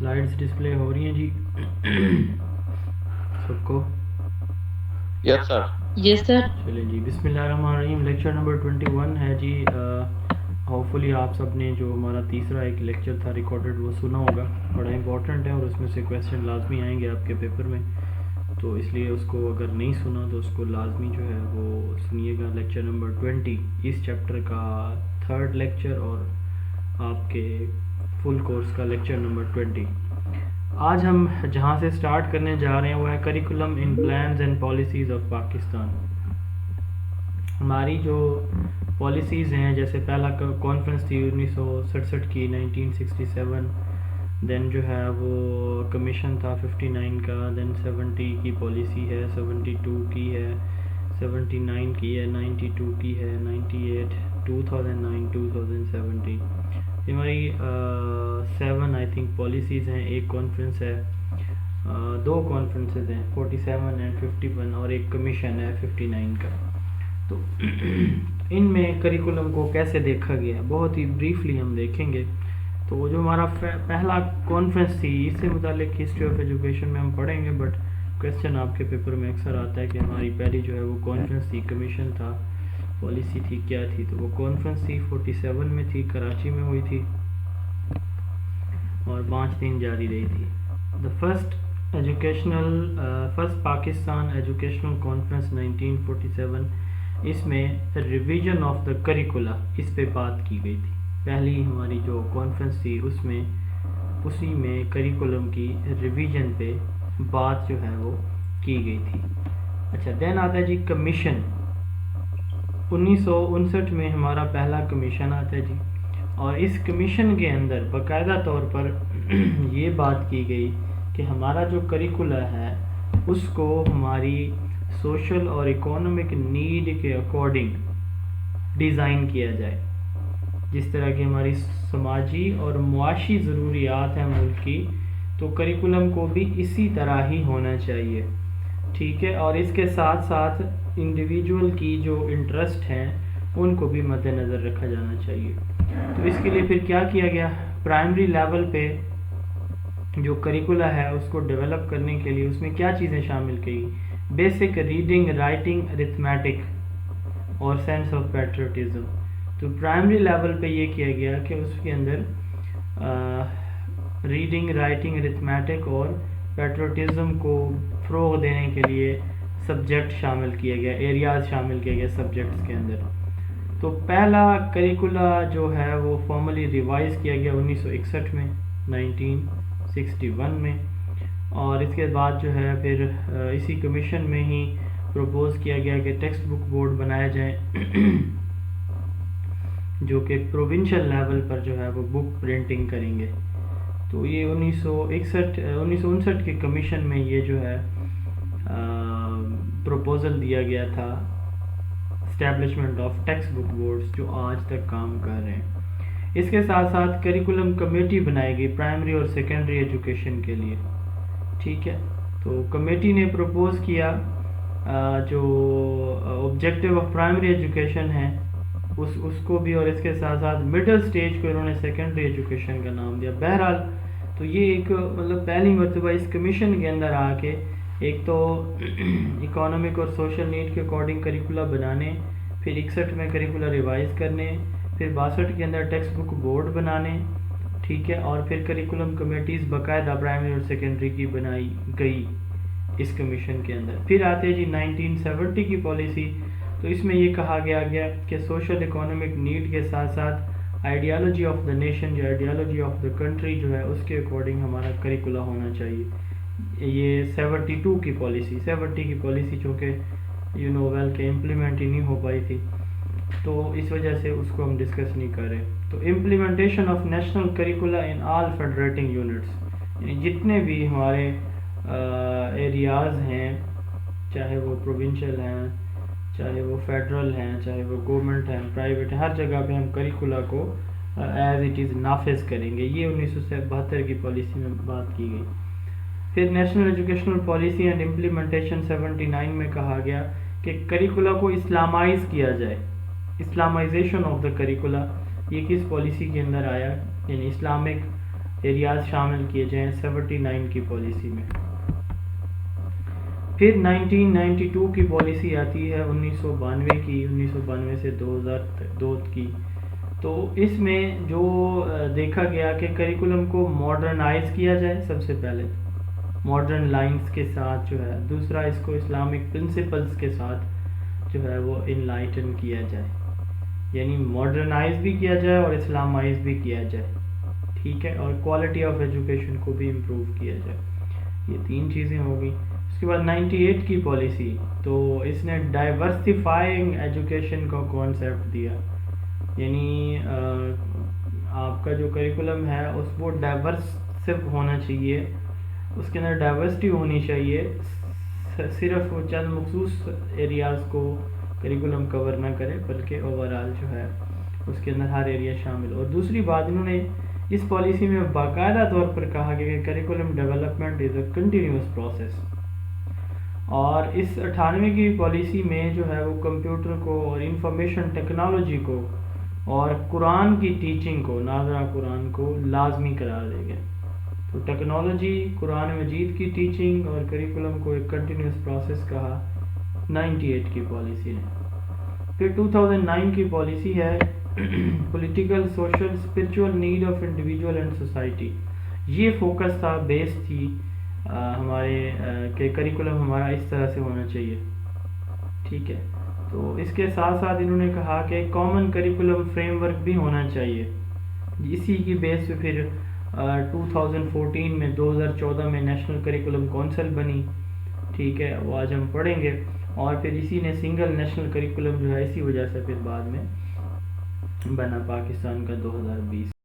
Slides display ہو رہی ہیں جی سب کو؟ یس سر. یس سر. چلیں جی، بسم اللہ الرحمن الرحیم. لیکچر نمبر 21 ہے جی. ہوپفلی آپ سب نے جو ہمارا تیسرا ایک لیکچر تھا ریکارڈڈ وہ سنا ہوگا. بڑا امپورٹنٹ ہے اور اس میں سے کویسچن لازمی آئیں گے آپ کے پیپر میں، تو اس لیے اس کو اگر نہیں سنا تو اس کو لازمی جو ہے وہ سنیے گا. لیکچر نمبر 20 اس چیپٹر کا تھرڈ لیکچر اور آپ کے فل کورس کا لیکچر نمبر 20. آج ہم جہاں سے سٹارٹ کرنے جا رہے ہیں وہ ہے curriculum in plans and policies of Pakistan. ہماری جو پالیسیز ہیں، جیسے پہلا کانفرنس تھی 1967 کی 1967، دین جو ہے وہ کمیشن تھا 59 کا، دین 70 کی پالیسی ہے، 72 کی ہے، 79 کی ہے، 92 کی ہے، 98، 2009، 2017. یہ ہماری 7 آئی تھنک پالیسیز ہیں. ایک کانفرنس ہے، دو کانفرنسز ہیں 47 اینڈ 51، اور ایک کمیشن ہے 59 کا. تو ان میں کریکولم کو کیسے دیکھا گیا بہت ہی بریفلی ہم دیکھیں گے. تو جو ہمارا پہلا کانفرنس تھی اس سے متعلق ہسٹری آف ایجوکیشن میں ہم پڑھیں گے، بٹ کویسچن آپ کے پیپر میں اکثر آتا ہے کہ ہماری پہلی جو ہے وہ کانفرنس تھی، کمیشن تھا، پالیسی تھی، کیا تھی. تو وہ کانفرنس تھی 47 میں تھی، کراچی میں ہوئی تھی اور 5 دن جاری رہی تھی. The first Pakistan educational conference 1947، اس میں ریویژن آف دا کریکولا اس پہ بات کی گئی تھی. پہلی ہماری جو کانفرنس تھی اسی میں کریکولم کی ریویژن پہ بات جو ہے وہ کی گئی تھی. اچھا، دین آتا ہے جی کمیشن. 1959 میں ہمارا پہلا کمیشن آتا ہے جی، اور اس کمیشن کے اندر باقاعدہ طور پر یہ بات کی گئی کہ ہمارا جو کریکولا ہے اس کو ہماری سوشل اور اکانومک نیڈ کے اکارڈنگ ڈیزائن کیا جائے. جس طرح کی ہماری سماجی اور معاشی ضروریات ہیں ملک کی، تو کریکولم کو بھی اسی طرح ہی ہونا چاہیے. ٹھیک ہے، اور اس کے ساتھ ساتھ انڈیویجول کی جو انٹرسٹ ہیں ان کو بھی مد نظر رکھا جانا چاہیے. تو اس کے لیے پھر کیا کیا گیا، پرائمری لیول پہ جو کریکولا ہے اس کو ڈیولپ کرنے کے لیے اس میں کیا چیزیں شامل کی، بیسک ریڈنگ، رائٹنگ، ارتھمیٹک اور سینس آف پیٹریوٹزم. تو پرائمری لیول پہ یہ کیا گیا کہ اس کے اندر ریڈنگ، رائٹنگ، ارتھمیٹک اور پیٹریوٹزم کو فروغ دینے کے لیے سبجیکٹ شامل کیا گیا، ایریاز شامل کیا گیا سبجیکٹس کے اندر. تو پہلا کریکولا جو ہے وہ فارملی ریوائز کیا گیا 1961 میں، 1961 میں، اور اس کے بعد جو ہے پھر اسی کمیشن میں ہی پروپوز کیا گیا کہ ٹیکسٹ بک بورڈ بنایا جائے جو کہ پروونشل لیول پر جو ہے وہ بک پرنٹنگ کریں گے. تو یہ 1959 کے کمیشن میں یہ جو ہے پروپوزل دیا گیا تھا، establishment of text book boards جو آج تک کام کر رہے ہیں. اس کے ساتھ ساتھ کریکولم کمیٹی بنائی گئی پرائمری اور سیکنڈری ایجوکیشن کے لیے. ٹھیک ہے، تو کمیٹی نے پروپوز کیا جو آبجیکٹیو آف پرائمری ایجوکیشن ہے اس کو بھی، اور اس کے ساتھ ساتھ مڈل سٹیج کو انہوں نے سیکنڈری ایجوکیشن کا نام دیا. بہرحال تو یہ ایک مطلب پہلی مرتبہ اس کمیشن کے اندر آ کے ایک تو اکانومک اور سوشل نیڈ کے اکارڈنگ کریکولا بنانے، پھر 61 میں کریکولا ریوائز کرنے، پھر 62 کے اندر ٹیکسٹ بک بورڈ بنانے. ٹھیک ہے، اور پھر کریکولم کمیٹیز باقاعدہ پرائمری اور سیکنڈری کی بنائی گئی اس کمیشن کے اندر. پھر آتے جی 1970 کی پالیسی. تو اس میں یہ کہا گیا کہ سوشل اکانومک نیڈ کے ساتھ ساتھ آئیڈیالوجی آف دا نیشن، جو آئیڈیالوجی آف دا کنٹری جو ہے اس کے اکارڈنگ ہمارا کریکولا ہونا چاہیے. یہ 72 کی پالیسی، 70 کی پالیسی چونکہ ویل کہ امپلیمنٹ ہی نہیں ہو پائی تھی، تو اس وجہ سے اس کو ہم ڈسکس نہیں کر رہے. تو implementation of national curricula in all federating units, یعنی جتنے بھی ہمارے ایریاز ہیں، چاہے وہ پروونشل ہیں، چاہے وہ فیڈرل ہیں، چاہے وہ گورنمنٹ ہیں، پرائیویٹ ہیں، ہر جگہ پہ ہم کریکولا کو ایز اٹ از نافذ کریں گے. یہ 1972 کی پالیسی میں بات کی گئی. پھر national educational policy and implementation 79 میں کہا گیا کہ کریکولا کو اسلامائز کیا جائے. اسلامائزیشن آف دا کریکولا یہ کس پالیسی کے اندر آیا، یعنی اسلامک ایریاز شامل کیے جائیں 79 کی پالیسی میں. پھر 1992 کی پالیسی آتی ہے 1992 کی، 1992 سے 2002 کی. تو اس میں جو دیکھا گیا کہ کریکولم کو ماڈرنائز کیا جائے، سب سے پہلے ماڈرن لائنز کے ساتھ جو ہے، دوسرا اس کو اسلامک پرنسپلز کے ساتھ جو ہے وہ انلائٹن کیا جائے، یعنی ماڈرنائز بھی کیا جائے اور اسلامائز بھی کیا جائے، ٹھیک ہے، اور کوالٹی آف ایجوکیشن کو بھی امپروو کیا جائے. یہ تین چیزیں ہو گئی. اس کے بعد 98 کی پالیسی، تو اس نے ڈائیورسفائنگ ایجوکیشن کا کانسیپٹ دیا، یعنی آپ کا جو کریکولم ہے اس وہ ڈائیورس ہونا چاہیے، اس کے اندر ڈائیورسٹی ہونی چاہیے، صرف وہ چند مخصوص ایریاز کو کریکولم کور نہ کرے بلکہ اوورآل جو ہے اس کے اندر ہر ایریا شامل. اور دوسری بات، انہوں نے اس پالیسی میں باقاعدہ طور پر کہا کہ curriculum development is a continuous process. اور اس 98 کی پالیسی میں جو ہے وہ کمپیوٹر کو اور انفارمیشن ٹیکنالوجی کو اور قرآن کی ٹیچنگ کو، ناظرہ قرآن کو لازمی قرار دے گئے. تو ٹیکنالوجی، قرآن مجید کی ٹیچنگ اور کریکولم کو ایک کنٹینیوس پروسیس کہا 98 کی پالیسی نے. پھر 2009 کی پالیسی ہے political, social, spiritual need of individual and society. یہ فوکس تھا، بیس تھی ہمارے کہ کریکولم ہمارا اس طرح سے ہونا چاہیے، ٹھیک ہے. تو اس کے ساتھ ساتھ انہوں نے کہا کہ کامن کریکولم فریم ورک بھی ہونا چاہیے. اسی کی بیس پہ پھر 2014 میں 2014 میں نیشنل کریکولم کونسل بنی، ٹھیک ہے، وہ آج ہم پڑھیں گے. اور پھر اسی نے سنگل نیشنل کریکولم جو ہے اسی وجہ سے پھر بعد میں بنا پاکستان کا 2020.